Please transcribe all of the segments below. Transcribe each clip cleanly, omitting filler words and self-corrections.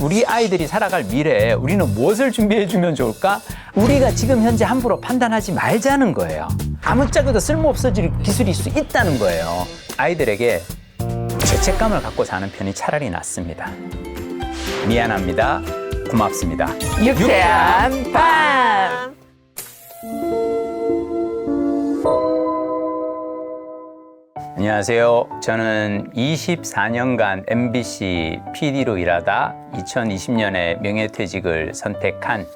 우리 아이들이 살아갈 미래에 우리는 무엇을 준비해주면 좋을까? 우리가 지금 현재 함부로 판단하지 말자는 거예요. 아무짝에도 쓸모없어질 기술일 수 있다는 거예요. 아이들에게 죄책감을 갖고 사는 편이 차라리 낫습니다. 미안합니다. 고맙습니다. 유쾌한 밤. 안녕하세요. 저는 24년간 MBC PD로 일하다 2020년에 명예퇴직을 선택한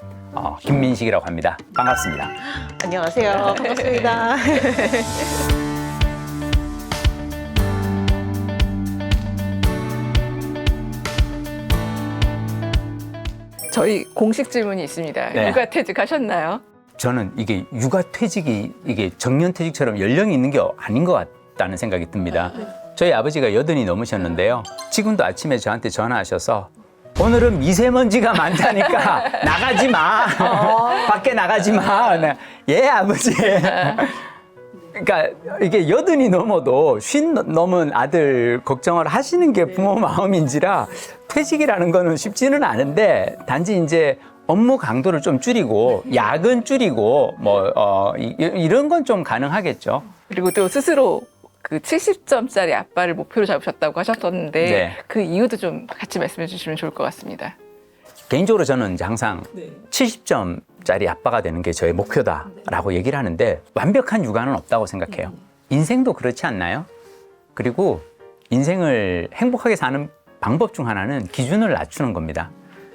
김민식이라고 합니다. 반갑습니다. 안녕하세요. 반갑습니다. 저희 공식 질문이 있습니다. 네. 육아퇴직하셨나요? 저는 이게 육아퇴직이 이게 정년퇴직처럼 연령이 있는 게 아닌 것 같다는 생각이 듭니다. 저희 아버지가 80이 넘으셨는데요. 지금도 아침에 저한테 전화하셔서 오늘은 미세먼지가 많다니까 나가지 마. 밖에 나가지 마. 예, 아버지. 그러니까 이게 80이 넘어도 50 넘은 아들 걱정을 하시는 게 부모 마음인지라 퇴직이라는 거는 쉽지는 않은데 단지 이제 업무 강도를 좀 줄이고 야근 줄이고 이런 건 좀 가능하겠죠. 그리고 또 스스로 그 70점짜리 아빠를 목표로 잡으셨다고 하셨었는데 네. 그 이유도 좀 같이 말씀해 주시면 좋을 것 같습니다. 개인적으로 저는 이제 항상 70점짜리 아빠가 되는 게 저의 목표다라고 얘기를 하는데 완벽한 육아는 없다고 생각해요. 인생도 그렇지 않나요? 그리고 인생을 행복하게 사는 방법 중 하나는 기준을 낮추는 겁니다.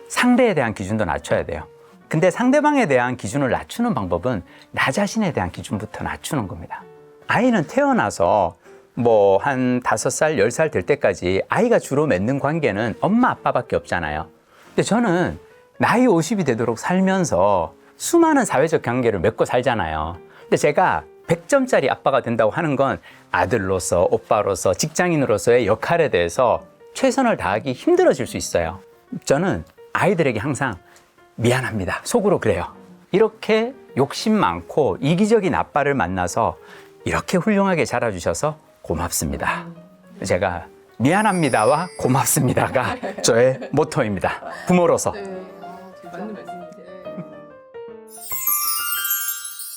상대에 대한 기준도 낮춰야 돼요. 근데 상대방에 대한 기준을 낮추는 방법은 나 자신에 대한 기준부터 낮추는 겁니다. 아이는 태어나서 한 5살, 10살 될 때까지 아이가 주로 맺는 관계는 엄마, 아빠밖에 없잖아요. 근데 저는 나이 50이 되도록 살면서 수많은 사회적 관계를 맺고 살잖아요. 근데 제가 100점짜리 아빠가 된다고 하는 건 아들로서, 오빠로서, 직장인으로서의 역할에 대해서 최선을 다하기 힘들어질 수 있어요. 저는 아이들에게 항상 미안합니다. 속으로 그래요. 이렇게 욕심 많고 이기적인 아빠를 만나서 이렇게 훌륭하게 자라주셔서 고맙습니다. 제가 미안합니다와 고맙습니다가 저의 모토입니다. 부모로서.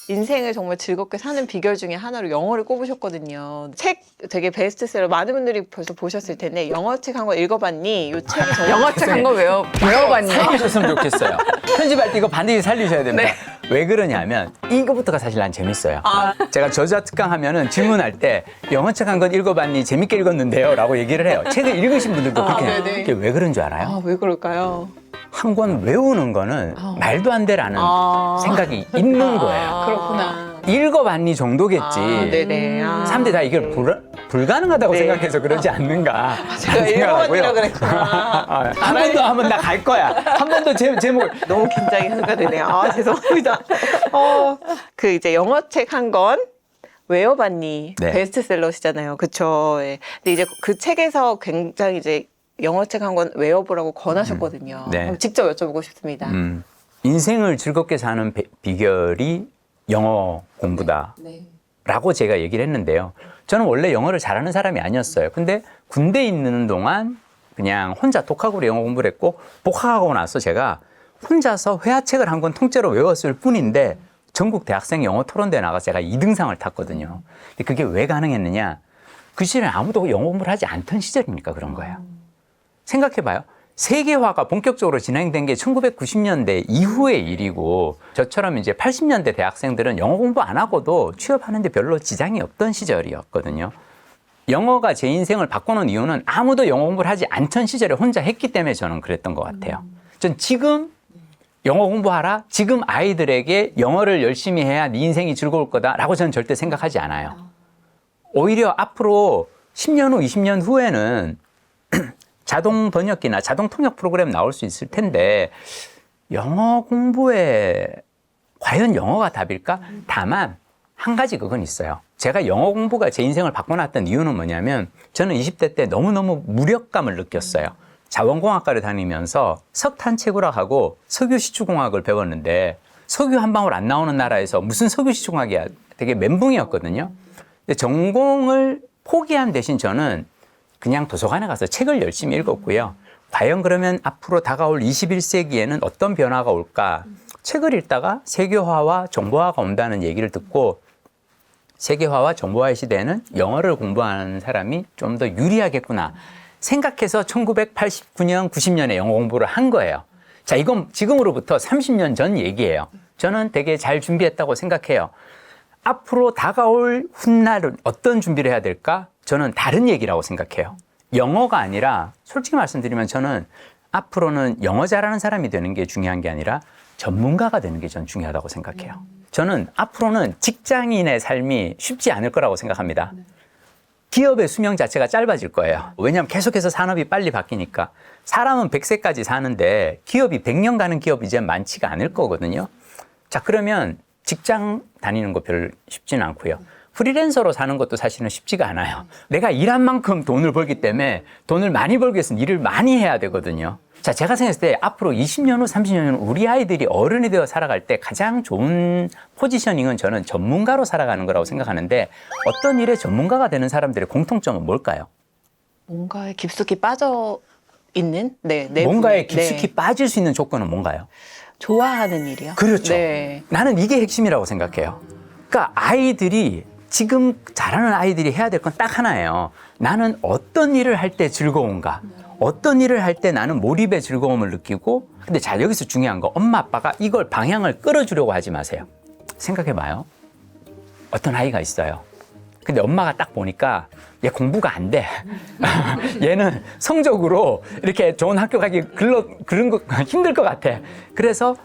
인생을 정말 즐겁게 사는 비결 중에 하나로 영어를 꼽으셨거든요. 책 되게 베스트셀러 많은 분들이 벌써 보셨을 텐데 영어 책 한 권 읽어봤니? 이 책이 정말 영어책 한 거 외워봤니? 살리셨으면 좋겠어요. 편집할 때 이거 반드시 살리셔야 됩니다. 왜 그러냐면 이거부터가 사실 난 재밌어요. 제가 저자 특강 하면은 질문할 때 영어책 한 권 읽어봤니? 재밌게 읽었는데요 라고 얘기를 해요. 책을 읽으신 분들도 그렇게 해요. 이게 왜 그런 줄 알아요? 왜 그럴까요? 한 권 외우는 거는 말도 안 되라는 생각이 있는 거예요. 그렇구나. 읽어봤니 정도겠지. 네네. 사람들이 다 이걸 불가능하다고 네. 생각해서 그러지 않는가. 제가 읽어봤니라 그랬구나. 한 번 더 하면 나 갈 거야. 한 번 더 제목을. 너무 긴장이 되네요. 죄송합니다. 그 이제 영어책 한 권 외워봤니? 네. 베스트셀러시잖아요. 그쵸? 예. 근데 이제 그 책에서 굉장히 이제 영어책 한 권 외워보라고 권하셨거든요. 네. 그럼 직접 여쭤보고 싶습니다. 인생을 즐겁게 사는 비결이 영어 공부다. 라고 제가 얘기를 했는데요. 저는 원래 영어를 잘하는 사람이 아니었어요. 근데 군대에 있는 동안 그냥 혼자 독학으로 영어 공부를 했고 복학하고 나서 제가 혼자서 회화책을 한 권 통째로 외웠을 뿐인데 전국 대학생 영어 토론대회 나가서 제가 2등상을 탔거든요. 근데 그게 왜 가능했느냐? 그 시절에 아무도 영어 공부를 하지 않던 시절이니까 그런 거예요. 생각해봐요. 세계화가 본격적으로 진행된 게 1990년대 이후의 일이고 저처럼 이제 80년대 대학생들은 영어 공부 안 하고도 취업하는데 별로 지장이 없던 시절이었거든요. 영어가 제 인생을 바꿔놓은 이유는 아무도 영어 공부를 하지 않던 시절에 혼자 했기 때문에 저는 그랬던 것 같아요. 전 지금 영어 공부하라. 지금 아이들에게 영어를 열심히 해야 네 인생이 즐거울 거다라고 저는 절대 생각하지 않아요. 오히려 앞으로 10년 후, 20년 후에는 자동 번역기나 자동 통역 프로그램 나올 수 있을 텐데 영어 공부에 과연 영어가 답일까? 다만 한 가지 그건 있어요. 제가 영어 공부가 제 인생을 바꿔놨던 이유는 뭐냐면 저는 20대 때 너무너무 무력감을 느꼈어요. 자원공학과를 다니면서 석탄 채굴학하고 석유시추공학을 배웠는데 석유 한 방울 안 나오는 나라에서 무슨 석유시추공학이야. 되게 멘붕이었거든요. 근데 전공을 포기한 대신 저는 그냥 도서관에 가서 책을 열심히 읽었고요. 과연 그러면 앞으로 다가올 21세기에는 어떤 변화가 올까? 책을 읽다가 세계화와 정보화가 온다는 얘기를 듣고 세계화와 정보화의 시대에는 영어를 공부하는 사람이 좀 더 유리하겠구나 생각해서 1989년, 90년에 영어 공부를 한 거예요. 자, 이건 지금으로부터 30년 전 얘기예요. 저는 되게 잘 준비했다고 생각해요. 앞으로 다가올 훗날은 어떤 준비를 해야 될까? 저는 다른 얘기라고 생각해요. 영어가 아니라 솔직히 말씀드리면 저는 앞으로는 영어 잘하는 사람이 되는 게 중요한 게 아니라 전문가가 되는 게 전 중요하다고 생각해요. 저는 앞으로는 직장인의 삶이 쉽지 않을 거라고 생각합니다. 기업의 수명 자체가 짧아질 거예요. 왜냐하면 계속해서 산업이 빨리 바뀌니까. 사람은 100세까지 사는데 기업이 100년 가는 기업이 이제 많지가 않을 거거든요. 자, 그러면 직장 다니는 거 별로 쉽지는 않고요. 프리랜서로 사는 것도 사실은 쉽지가 않아요. 내가 일한 만큼 돈을 벌기 때문에 돈을 많이 벌기 위해서는 일을 많이 해야 되거든요. 자, 제가 생각했을 때 앞으로 20년 후, 30년 후 우리 아이들이 어른이 되어 살아갈 때 가장 좋은 포지셔닝은 저는 전문가로 살아가는 거라고 생각하는데 어떤 일에 전문가가 되는 사람들의 공통점은 뭘까요? 뭔가에 깊숙이 빠져 있는 뭔가에 깊숙이 빠질 수 있는 조건은 뭔가요? 좋아하는 일이요. 그렇죠. 네. 나는 이게 핵심이라고 생각해요. 그러니까 아이들이 지금 잘하는 아이들이 해야 될 건 딱 하나예요. 나는 어떤 일을 할 때 즐거운가? 어떤 일을 할 때 나는 몰입의 즐거움을 느끼고 근데 자 여기서 중요한 거 엄마 아빠가 이걸 방향을 끌어주려고 하지 마세요. 생각해봐요. 어떤 아이가 있어요. 근데 엄마가 딱 보니까 얘 공부가 안 돼. 얘는 성적으로 이렇게 좋은 학교 가기 그런 거 힘들 것 같아. 그래서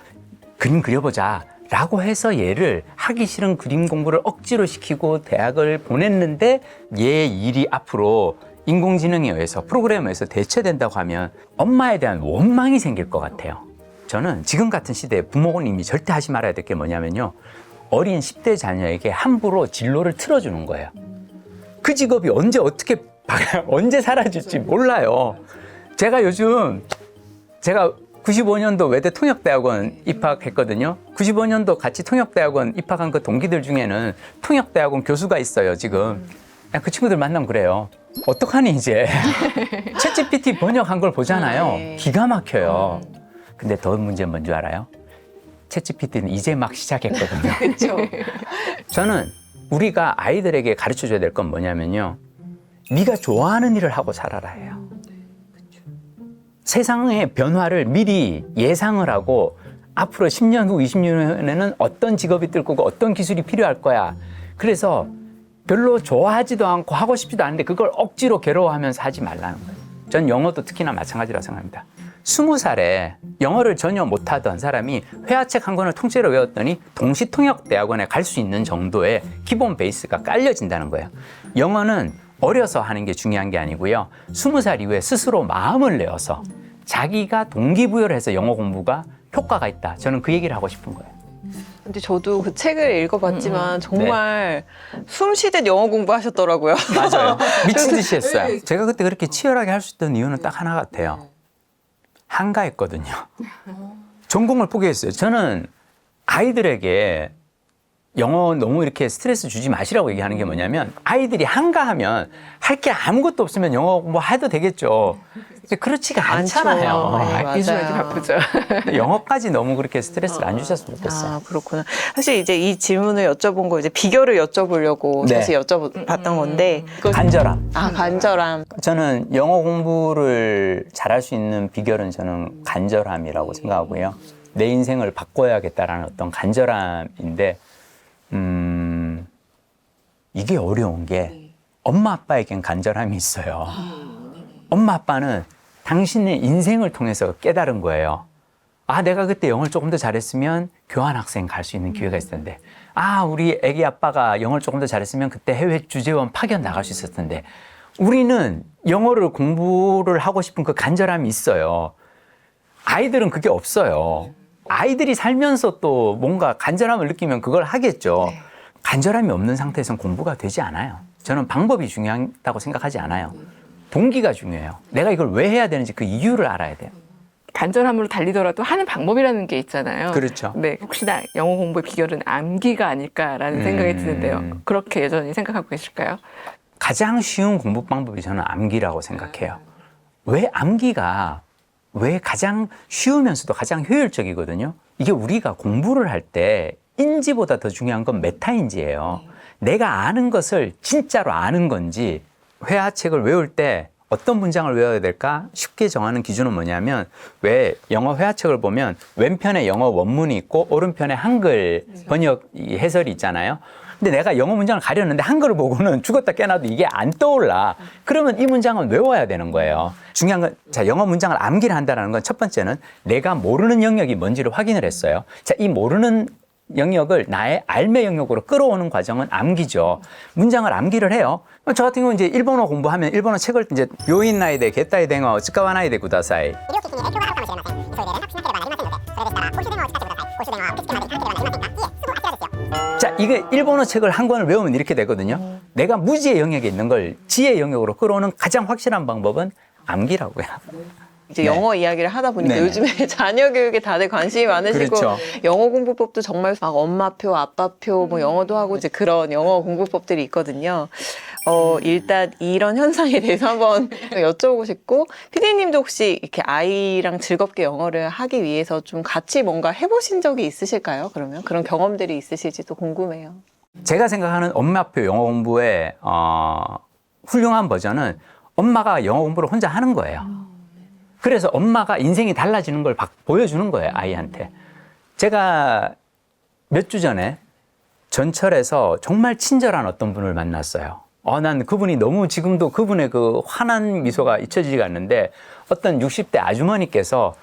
그림 그려보자. 라고 해서 얘를 하기 싫은 그림 공부를 억지로 시키고 대학을 보냈는데 얘 일이 앞으로 인공지능에 의해서 프로그램에 의해서 대체된다고 하면 엄마에 대한 원망이 생길 것 같아요. 저는 지금 같은 시대에 부모님이 절대 하지 말아야 될 게 뭐냐면요. 어린 10대 자녀에게 함부로 진로를 틀어주는 거예요. 그 직업이 언제 어떻게 언제 사라질지 몰라요. 제가 95년도 외대 통역대학원 입학했거든요. 95년도 같이 통역대학원 입학한 그 동기들 중에는 통역대학원 교수가 있어요, 지금. 그 친구들 만나면 그래요. 어떡하니, 이제. 챗GPT 번역한 걸 보잖아요. 네. 기가 막혀요. 근데 더 문제는 뭔지 알아요? 챗GPT는 이제 막 시작했거든요. 그렇죠. 저는 우리가 아이들에게 가르쳐줘야 될 건 뭐냐면요. 네가 좋아하는 일을 하고 살아라 해요. 세상의 변화를 미리 예상을 하고 앞으로 10년 후, 20년 후에는 어떤 직업이 뜰 거고 어떤 기술이 필요할 거야. 그래서 별로 좋아하지도 않고 하고 싶지도 않은데 그걸 억지로 괴로워하면서 하지 말라는 거예요. 전 영어도 특히나 마찬가지라고 생각합니다. 20살에 영어를 전혀 못하던 사람이 회화책 한 권을 통째로 외웠더니 동시통역대학원에 갈 수 있는 정도의 기본 베이스가 깔려진다는 거예요. 영어는 어려서 하는 게 중요한 게 아니고요. 20살 이후에 스스로 마음을 내어서 자기가 동기부여를 해서 영어 공부가 효과가 있다. 저는 그 얘기를 하고 싶은 거예요. 근데 저도 그 책을 읽어봤지만 정말 숨 쉬듯 영어 공부하셨더라고요. 맞아요. 미친 듯이 했어요. 제가 그때 그렇게 치열하게 할 수 있던 이유는 딱 하나 같아요. 한가했거든요. 전공을 포기했어요. 저는 아이들에게 영어 너무 이렇게 스트레스 주지 마시라고 얘기하는 게 뭐냐면 아이들이 한가하면 할 게 아무것도 없으면 영어 뭐 해도 되겠죠. 근데 그렇지가 않잖아요. 네, 맞아요. 이주하기 바쁘죠. 영어까지 너무 그렇게 스트레스를 안 주셨으면 좋겠어요. 아, 그렇구나. 사실 이제 이 질문을 여쭤본 거 이제 비결을 여쭤보려고 네. 사실 여쭤봤던 건데. 간절함. 아, 간절함. 저는 영어 공부를 잘할 수 있는 비결은 저는 간절함이라고 생각하고요. 내 인생을 바꿔야겠다라는 어떤 간절함인데 이게 어려운 게 엄마 아빠에겐 간절함이 있어요. 엄마 아빠는 당신의 인생을 통해서 깨달은 거예요. 아, 내가 그때 영어를 조금 더 잘했으면 교환학생 갈 수 있는 기회가 있을 텐데. 아, 우리 애기 아빠가 영어를 조금 더 잘했으면 그때 해외 주재원 파견 나갈 수 있었을 텐데. 우리는 영어를 공부를 하고 싶은 그 간절함이 있어요. 아이들은 그게 없어요. 아이들이 살면서 또 뭔가 간절함을 느끼면 그걸 하겠죠. 간절함이 없는 상태에서는 공부가 되지 않아요. 저는 방법이 중요하다고 생각하지 않아요. 동기가 중요해요. 내가 이걸 왜 해야 되는지 그 이유를 알아야 돼요. 간절함으로 달리더라도 하는 방법이라는 게 있잖아요. 그렇죠. 네, 혹시나 영어 공부의 비결은 암기가 아닐까라는 생각이 드는데요. 그렇게 여전히 생각하고 계실까요? 가장 쉬운 공부 방법이 저는 암기라고 생각해요. 왜 암기가 왜 가장 쉬우면서도 가장 효율적이거든요. 이게 우리가 공부를 할 때 인지보다 더 중요한 건 메타인지예요. 내가 아는 것을 진짜로 아는 건지. 회화책을 외울 때 어떤 문장을 외워야 될까? 쉽게 정하는 기준은 뭐냐면, 왜 영어 회화책을 보면 왼편에 영어 원문이 있고 오른편에 한글 번역 해설이 있잖아요. 근데 내가 영어 문장을 가렸는데 한글을 보고는 죽었다 깨나도 이게 안 떠올라. 그러면 이 문장은 외워야 되는 거예요. 중요한 건, 자, 영어 문장을 암기를 한다는 건 첫 번째는 내가 모르는 영역이 뭔지를 확인을 했어요. 자, 이 모르는 영역을 나의 알매 영역으로 끌어오는 과정은 암기죠. 문장을 암기를 해요. 저 같은 경우는 이제 일본어 공부하면 일본어 책을 이제 요인나이데 게타이 댕어 츠카와나이데 구다사이. 자, 이게 일본어 책을 한 권을 외우면 이렇게 되거든요. 내가 무지의 영역에 있는 걸 지의 영역으로 끌어오는 가장 확실한 방법은 암기라고요. 이제 영어 이야기를 하다 보니까 네네. 요즘에 자녀 교육에 다들 관심이 많으시고 그렇죠. 영어 공부법도 정말 막 엄마표, 아빠표 뭐 영어도 하고 이제 그런 영어 공부법들이 있거든요. 일단 이런 현상에 대해서 한번 여쭤보고 싶고, 피디님도 혹시 이렇게 아이랑 즐겁게 영어를 하기 위해서 좀 같이 뭔가 해보신 적이 있으실까요? 그러면 그런 경험들이 있으실지도 궁금해요. 제가 생각하는 엄마표 영어 공부의 훌륭한 버전은 엄마가 영어 공부를 혼자 하는 거예요. 그래서 엄마가 인생이 달라지는 걸 보여주는 거예요, 아이한테. 제가 몇 주 전에 전철에서 정말 친절한 어떤 분을 만났어요. 난 그분이 너무 지금도 그분의 그 환한 미소가 잊혀지지가 않는데, 어떤 60대 아주머니께서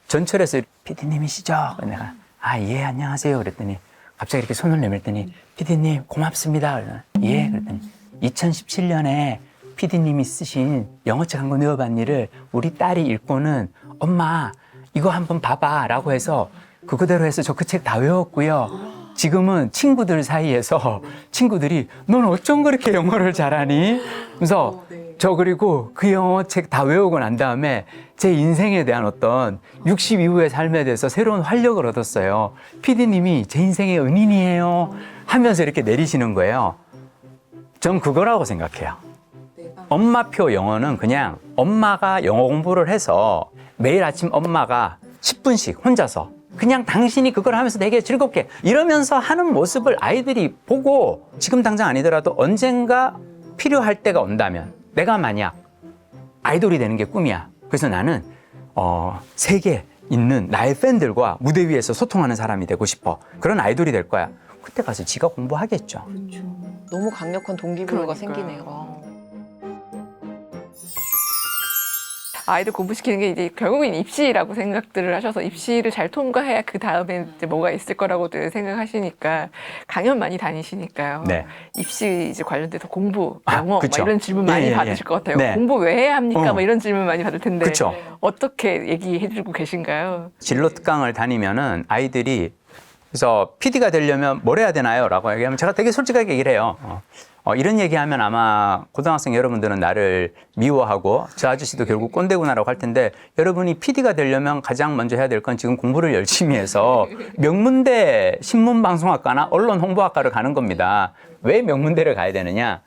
전철에서 피디님이시죠? 내가 예, 안녕하세요. 그랬더니 갑자기 이렇게 손을 내밀더니 피디님 고맙습니다. 예, 그랬더니 2017년에 피디님이 쓰신 영어책 한 권 외워봤니를 우리 딸이 읽고는 엄마 이거 한번 봐봐 라고 해서 그거대로 해서 저 그 책 다 외웠고요. 지금은 친구들 사이에서 친구들이 넌 어쩜 그렇게 영어를 잘하니? 그래서 저 그리고 그 영어책 다 외우고 난 다음에 제 인생에 대한 어떤 60 이후의 삶에 대해서 새로운 활력을 얻었어요. 피디님이 제 인생의 은인이에요 하면서 이렇게 내리시는 거예요. 전 그거라고 생각해요. 엄마표 영어는 그냥 엄마가 영어 공부를 해서 매일 아침 엄마가 10분씩 혼자서 그냥 당신이 그걸 하면서 되게 즐겁게 이러면서 하는 모습을 아이들이 보고, 지금 당장 아니더라도 언젠가 필요할 때가 온다면, 내가 만약 아이돌이 되는 게 꿈이야. 그래서 나는 세계에 있는 나의 팬들과 무대 위에서 소통하는 사람이 되고 싶어. 그런 아이돌이 될 거야. 그때 가서 지가 공부하겠죠. 너무 강력한 동기부여가 그러니까요. 생기네요. 아이들 공부시키는 게 이제 결국엔 입시라고 생각들을 하셔서 입시를 잘 통과해야 그 다음에 이제 뭐가 있을 거라고들 생각하시니까 강연 많이 다니시니까요. 네. 입시 이제 관련돼서 공부, 영어 막 그쵸. 이런 질문 많이 예. 받으실 것 같아요. 네. 공부 왜 해야 합니까? 뭐 이런 질문 많이 받을 텐데 그쵸. 어떻게 얘기해주고 계신가요? 진로 특강을 다니면은 아이들이, 그래서 PD가 되려면 뭘 해야 되나요? 라고 얘기하면 제가 되게 솔직하게 얘기를 해요. 이런 얘기하면 아마 고등학생 여러분들은 나를 미워하고 저 아저씨도 결국 꼰대구나라고 할 텐데, 여러분이 PD가 되려면 가장 먼저 해야 될 건 지금 공부를 열심히 해서 명문대 신문방송학과나 언론홍보학과를 가는 겁니다. 왜 명문대를 가야 되느냐?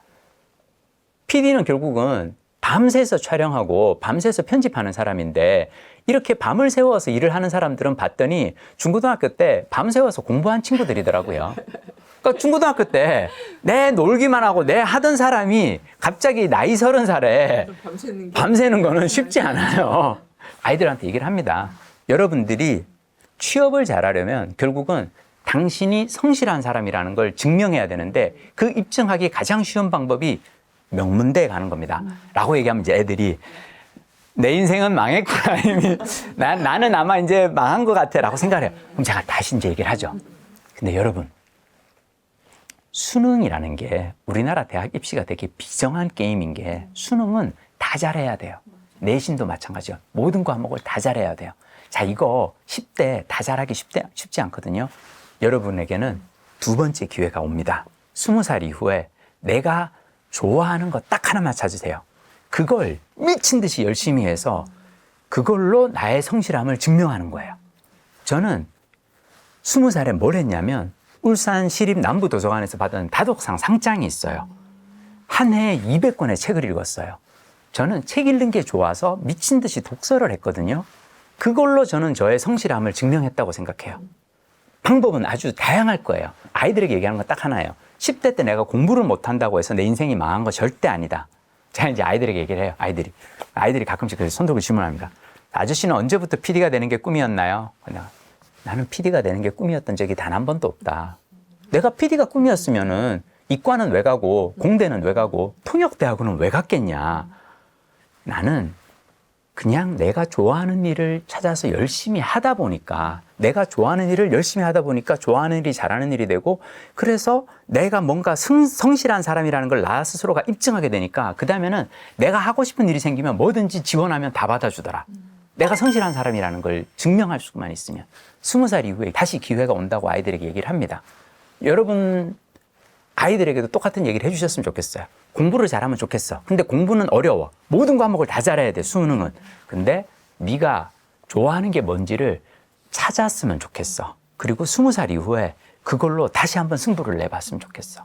PD는 결국은 밤새서 촬영하고 밤새서 편집하는 사람인데, 이렇게 밤을 새워서 일을 하는 사람들은 봤더니 중고등학교 때 밤새워서 공부한 친구들이더라고요. 그러니까 중고등학교 때 내 놀기만 하고 내 하던 사람이 갑자기 나이 30살에 밤새는 거는 쉽지 않아요. 아이들한테 얘기를 합니다. 여러분들이 취업을 잘하려면 결국은 당신이 성실한 사람이라는 걸 증명해야 되는데, 그 입증하기 가장 쉬운 방법이 명문대에 가는 겁니다. 라고 얘기하면 이제 애들이 내 인생은 망했구나. 이미 나는 아마 이제 망한 것 같아 라고 생각을 해요. 그럼 제가 다시 이제 얘기를 하죠. 근데 여러분, 수능이라는 게 우리나라 대학 입시가 되게 비정한 게임인 게, 수능은 다 잘해야 돼요. 내신도 마찬가지요. 모든 과목을 다 잘해야 돼요. 자, 이거 10대 다 잘하기 쉽지 않거든요. 여러분에게는 두 번째 기회가 옵니다. 20살 이후에 내가 좋아하는 거 딱 하나만 찾으세요. 그걸 미친 듯이 열심히 해서 그걸로 나의 성실함을 증명하는 거예요. 저는 20살에 뭘 했냐면, 울산 시립 남부도서관에서 받은 다독상 상장이 있어요. 한 해에 200권의 책을 읽었어요. 저는 책 읽는 게 좋아서 미친 듯이 독서를 했거든요. 그걸로 저는 저의 성실함을 증명했다고 생각해요. 방법은 아주 다양할 거예요. 아이들에게 얘기하는 건 딱 하나예요. 10대 때 내가 공부를 못한다고 해서 내 인생이 망한 거 절대 아니다. 제가 이제 아이들에게 얘기를 해요. 아이들이 가끔씩 그래서 손 들고 질문합니다. 아저씨는 언제부터 PD가 되는 게 꿈이었나요? 나는 PD가 되는 게 꿈이었던 적이 단 한 번도 없다. 내가 PD가 꿈이었으면은 이과는 왜 가고 공대는 왜 가고 통역대학원은 왜 갔겠냐. 나는 그냥 내가 좋아하는 일을 찾아서 열심히 하다 보니까 내가 좋아하는 일을 열심히 하다 보니까 좋아하는 일이 잘하는 일이 되고 그래서 내가 뭔가 성실한 사람이라는 걸 나 스스로가 입증하게 되니까 그 다음에는 내가 하고 싶은 일이 생기면 뭐든지 지원하면 다 받아주더라. 내가 성실한 사람이라는 걸 증명할 수만 있으면 20살 이후에 다시 기회가 온다고 아이들에게 얘기를 합니다. 여러분 아이들에게도 똑같은 얘기를 해주셨으면 좋겠어요. 공부를 잘하면 좋겠어. 근데 공부는 어려워. 모든 과목을 다 잘해야 돼, 수능은. 근데 네가 좋아하는 게 뭔지를 찾았으면 좋겠어. 그리고 20살 이후에 그걸로 다시 한번 승부를 내봤으면 좋겠어.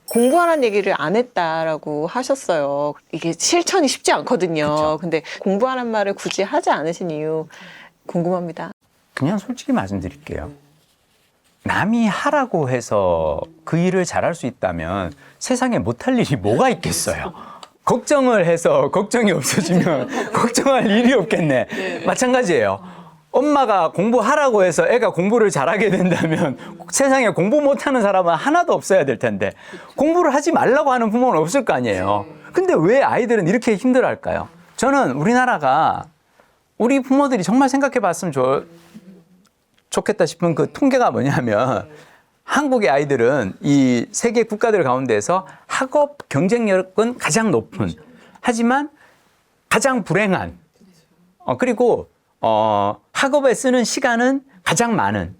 공부하라는 얘기를 안 했다라고 하셨어요. 이게 실천이 쉽지 않거든요. 그쵸. 근데 공부하라는 말을 굳이 하지 않으신 이유 궁금합니다. 그냥 솔직히 말씀드릴게요. 남이 하라고 해서 그 일을 잘할 수 있다면 세상에 못할 일이 뭐가 있겠어요. 걱정을 해서 걱정이 없어지면 걱정할 일이 없겠네. 마찬가지예요. 엄마가 공부하라고 해서 애가 공부를 잘하게 된다면 세상에 공부 못하는 사람은 하나도 없어야 될 텐데 공부를 하지 말라고 하는 부모는 없을 거 아니에요. 근데 왜 아이들은 이렇게 힘들어할까요? 저는 우리나라가 우리 부모들이 정말 생각해 봤으면 좋겠다 싶은 그 통계가 뭐냐면 한국의 아이들은 이 세계 국가들 가운데서 학업 경쟁력은 가장 높은 하지만 가장 불행한 그리고 학업에 쓰는 시간은 가장 많은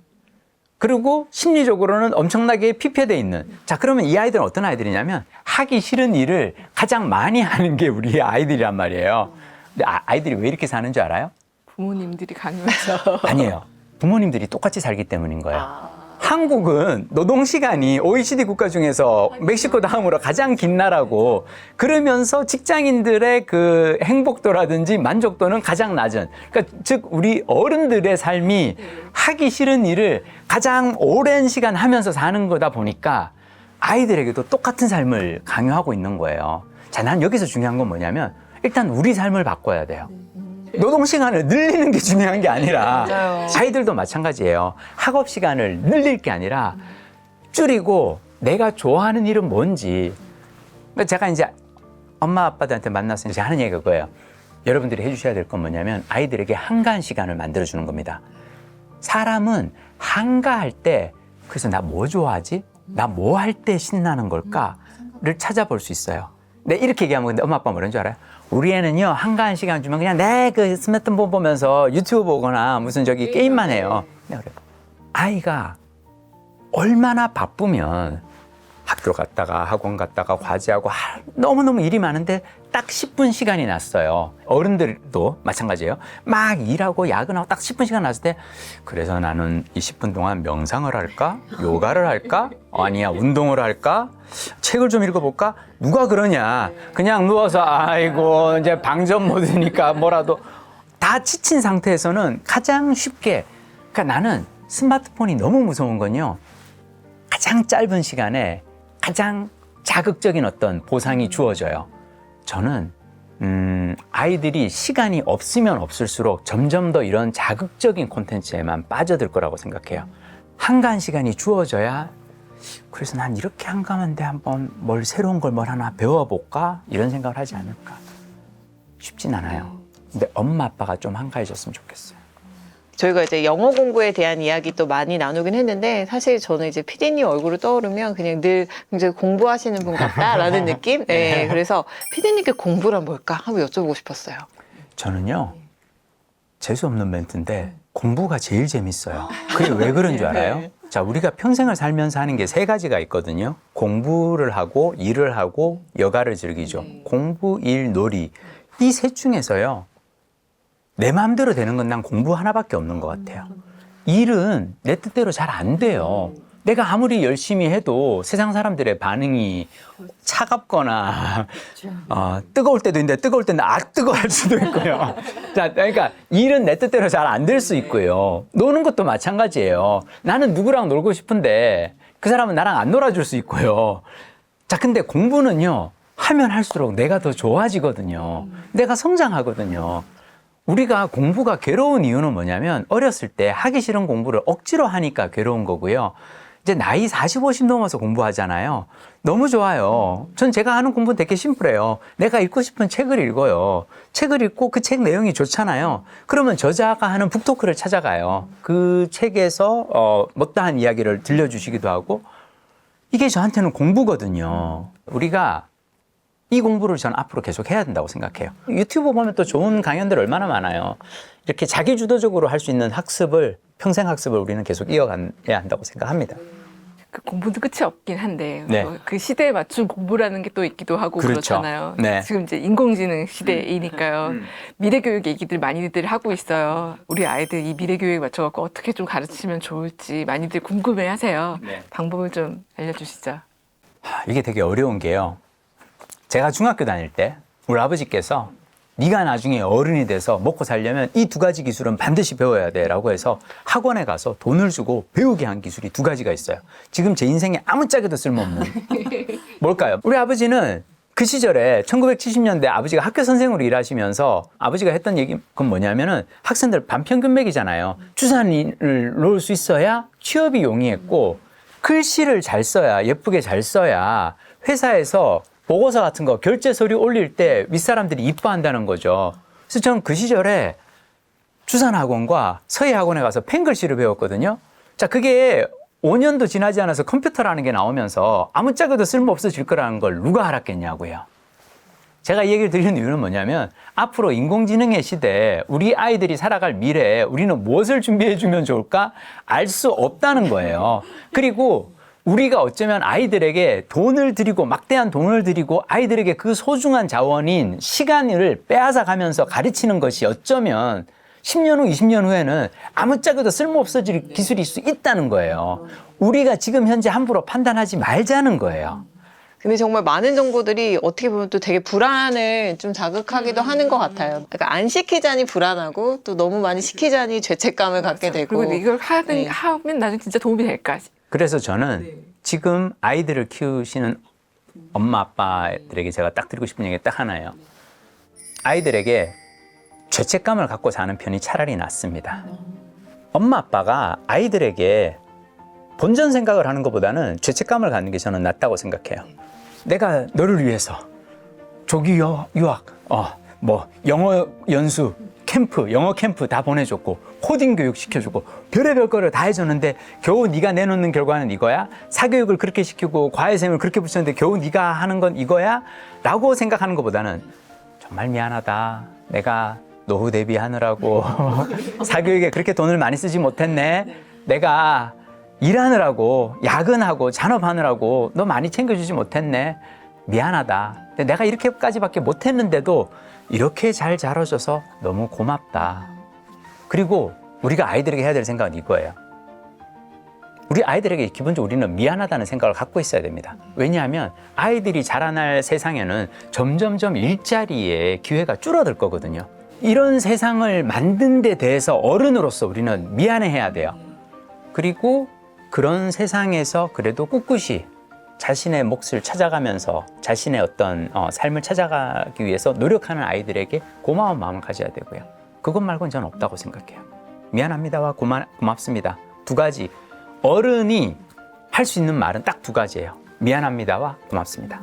그리고 심리적으로는 엄청나게 피폐돼 있는 자 그러면 이 아이들은 어떤 아이들이냐면 하기 싫은 일을 가장 많이 하는 게 우리 아이들이란 말이에요. 근데 아이들이 왜 이렇게 사는 줄 알아요? 부모님들이 강요해서. 아니에요. 부모님들이 똑같이 살기 때문인 거예요. 한국은 노동시간이 OECD 국가 중에서 멕시코 다음으로 가장 긴 나라고 그러면서 직장인들의 그 행복도라든지 만족도는 가장 낮은 그러니까 즉 우리 어른들의 삶이 하기 싫은 일을 가장 오랜 시간 하면서 사는 거다 보니까 아이들에게도 똑같은 삶을 강요하고 있는 거예요. 자, 난 여기서 중요한 건 뭐냐면 일단 우리 삶을 바꿔야 돼요. 노동 시간을 늘리는 게 중요한 게 아니라 맞아요. 아이들도 마찬가지예요. 학업 시간을 늘릴 게 아니라 줄이고 내가 좋아하는 일은 뭔지. 제가 이제 엄마 아빠들한테 만나서 이제 하는 얘기가 그거예요. 여러분들이 해주셔야 될 건 뭐냐면 아이들에게 한가한 시간을 만들어주는 겁니다. 사람은 한가할 때 그래서 나 뭐 좋아하지? 나 뭐 할 때 신나는 걸까?를 찾아볼 수 있어요. 근데 이렇게 얘기하면 근데 엄마 아빠 뭐라는 줄 알아요? 우리 애는요 한가한 시간 주면 그냥 내 그 스마트폰 보면서 유튜브 보거나 무슨 저기 게임만 해요. 내가 그래. 아이가 얼마나 바쁘면 학교 갔다가 학원 갔다가 과제하고 너무너무 일이 많은데 딱 10분 시간이 났어요. 어른들도 마찬가지예요. 막 일하고 야근하고 딱 10분 시간 났을 때 그래서 나는 이 10분 동안 명상을 할까? 요가를 할까? 아니야 운동을 할까? 책을 좀 읽어볼까? 누가 그러냐? 그냥 누워서 아이고 이제 방전 모드니까 뭐라도 다 지친 상태에서는 가장 쉽게 그러니까 나는 스마트폰이 너무 무서운 건요. 가장 짧은 시간에 가장 자극적인 어떤 보상이 주어져요. 저는 아이들이 시간이 없으면 없을수록 점점 더 이런 자극적인 콘텐츠에만 빠져들 거라고 생각해요. 한가한 시간이 주어져야 그래서 난 이렇게 한가한데 한번 뭘 새로운 걸 뭘 하나 배워볼까? 이런 생각을 하지 않을까? 쉽진 않아요. 근데 엄마 아빠가 좀 한가해졌으면 좋겠어요. 저희가 이제 영어 공부에 대한 이야기 또 많이 나누긴 했는데 사실 저는 이제 PD님 얼굴을 떠오르면 그냥 늘 굉장히 공부하시는 분 같다라는 느낌? 네, 그래서 PD님께 공부란 뭘까? 한번 여쭤보고 싶었어요. 저는요, 재수없는 멘트인데 공부가 제일 재밌어요. 그게 왜 그런 줄 알아요? 자, 우리가 평생을 살면서 하는 게 세 가지가 있거든요. 공부를 하고, 일을 하고, 여가를 즐기죠. 공부, 일, 놀이. 이 셋 중에서요, 내 마음대로 되는 건 난 공부 하나밖에 없는 것 같아요. 일은 내 뜻대로 잘 안 돼요. 내가 아무리 열심히 해도 세상 사람들의 반응이 차갑거나 뜨거울 때도 있는데 뜨거울 때는 뜨거워할 수도 있고요. 자, 그러니까 일은 내 뜻대로 잘 안 될 수 있고요. 노는 것도 마찬가지예요. 나는 누구랑 놀고 싶은데 그 사람은 나랑 안 놀아줄 수 있고요. 자, 근데 공부는요, 하면 할수록 내가 더 좋아지거든요. 내가 성장하거든요. 우리가 공부가 괴로운 이유는 뭐냐면 어렸을 때 하기 싫은 공부를 억지로 하니까 괴로운 거고요. 이제 나이 40, 50 넘어서 공부하잖아요. 너무 좋아요. 전 제가 하는 공부는 되게 심플해요. 내가 읽고 싶은 책을 읽어요. 책을 읽고 그 책 내용이 좋잖아요. 그러면 저자가 하는 북토크를 찾아가요. 그 책에서 못다한 이야기를 들려주시기도 하고, 이게 저한테는 공부거든요. 우리가 이 공부를 저는 앞으로 계속 해야 된다고 생각해요. 유튜브 보면 또 좋은 강연들 얼마나 많아요. 이렇게 자기주도적으로 할 수 있는 학습을, 평생 학습을 우리는 계속 이어가야 한다고 생각합니다. 그 공부도 끝이 없긴 한데 네. 그 시대에 맞춘 공부라는 게 또 있기도 하고 그렇죠. 그렇잖아요. 네. 지금 이제 인공지능 시대이니까요. 미래 교육 얘기들 많이들 하고 있어요. 우리 아이들 이 미래 교육에 맞춰갖고 어떻게 좀 가르치면 좋을지 많이들 궁금해하세요. 네. 방법을 좀 알려주시죠. 이게 되게 어려운 게요. 제가 중학교 다닐 때 우리 아버지께서 네가 나중에 어른이 돼서 먹고 살려면 이 두 가지 기술은 반드시 배워야 돼 라고 해서 학원에 가서 돈을 주고 배우게 한 기술이 두 가지가 있어요. 지금 제 인생에 아무짝에도 쓸모없는. 뭘까요? 우리 아버지는 그 시절에 1970년대 아버지가 학교 선생으로 일하시면서 아버지가 했던 얘기는 뭐냐면은 학생들 반평균맥이잖아요. 주산을 놓을 수 있어야 취업이 용이했고, 글씨를 잘 써야, 예쁘게 잘 써야 회사에서 보고서 같은 거 결제 서류 올릴 때 윗사람들이 이뻐한다는 거죠. 그래서 저는 그 시절에 주산학원과 서예학원에 가서 펜글씨를 배웠거든요. 자, 그게 5년도 지나지 않아서 컴퓨터라는 게 나오면서 아무짝에도 쓸모없어질 거라는 걸 누가 알았겠냐고요. 제가 이 얘기를 드리는 이유는 뭐냐면 앞으로 인공지능의 시대에 우리 아이들이 살아갈 미래에 우리는 무엇을 준비해 주면 좋을까 알 수 없다는 거예요. 그리고 우리가 어쩌면 아이들에게 돈을 들이고, 막대한 돈을 들이고 아이들에게 그 소중한 자원인 시간을 빼앗아 가면서 가르치는 것이 어쩌면 10년 후, 20년 후에는 아무짝에도 쓸모없어질 기술일 수 있다는 거예요. 우리가 지금 현재 함부로 판단하지 말자는 거예요. 근데 정말 많은 정보들이 어떻게 보면 또 되게 불안을 좀 자극하기도 하는 것 같아요. 그러니까 안 시키자니 불안하고 또 너무 많이 시키자니 죄책감을 갖게 되고. 그리고 이걸 네. 하면 나중에 진짜 도움이 될까? 그래서 저는 지금 아이들을 키우시는 엄마, 아빠들에게 제가 딱 드리고 싶은 얘기가 딱 하나예요. 아이들에게 죄책감을 갖고 사는 편이 차라리 낫습니다. 엄마, 아빠가 아이들에게 본전 생각을 하는 것보다는 죄책감을 갖는 게 저는 낫다고 생각해요. 내가 너를 위해서 조기 유학, 영어 연수, 캠프, 영어 캠프 다 보내줬고 코딩 교육 시켜주고 별의별 거를 다 해줬는데 겨우 네가 내놓는 결과는 이거야? 사교육을 그렇게 시키고 과외생을 그렇게 붙였는데 겨우 네가 하는 건 이거야? 라고 생각하는 것보다는 정말 미안하다. 내가 노후 대비하느라고 사교육에 그렇게 돈을 많이 쓰지 못했네. 내가 일하느라고 야근하고 잔업하느라고 너 많이 챙겨주지 못했네. 미안하다. 근데 내가 이렇게까지밖에 못했는데도 이렇게 잘 자라줘서 너무 고맙다. 그리고 우리가 아이들에게 해야 될 생각은 이거예요. 우리 아이들에게 기본적으로 우리는 미안하다는 생각을 갖고 있어야 됩니다. 왜냐하면 아이들이 자라날 세상에는 점점점 일자리의 기회가 줄어들 거거든요. 이런 세상을 만든 데 대해서 어른으로서 우리는 미안해해야 돼요. 그리고 그런 세상에서 그래도 꿋꿋이 자신의 몫을 찾아가면서 자신의 어떤 삶을 찾아가기 위해서 노력하는 아이들에게 고마운 마음을 가져야 되고요. 그것 말고는 저는 없다고 생각해요. 미안합니다와 고맙습니다. 두 가지. 어른이 할 수 있는 말은 딱 두 가지예요. 미안합니다와 고맙습니다.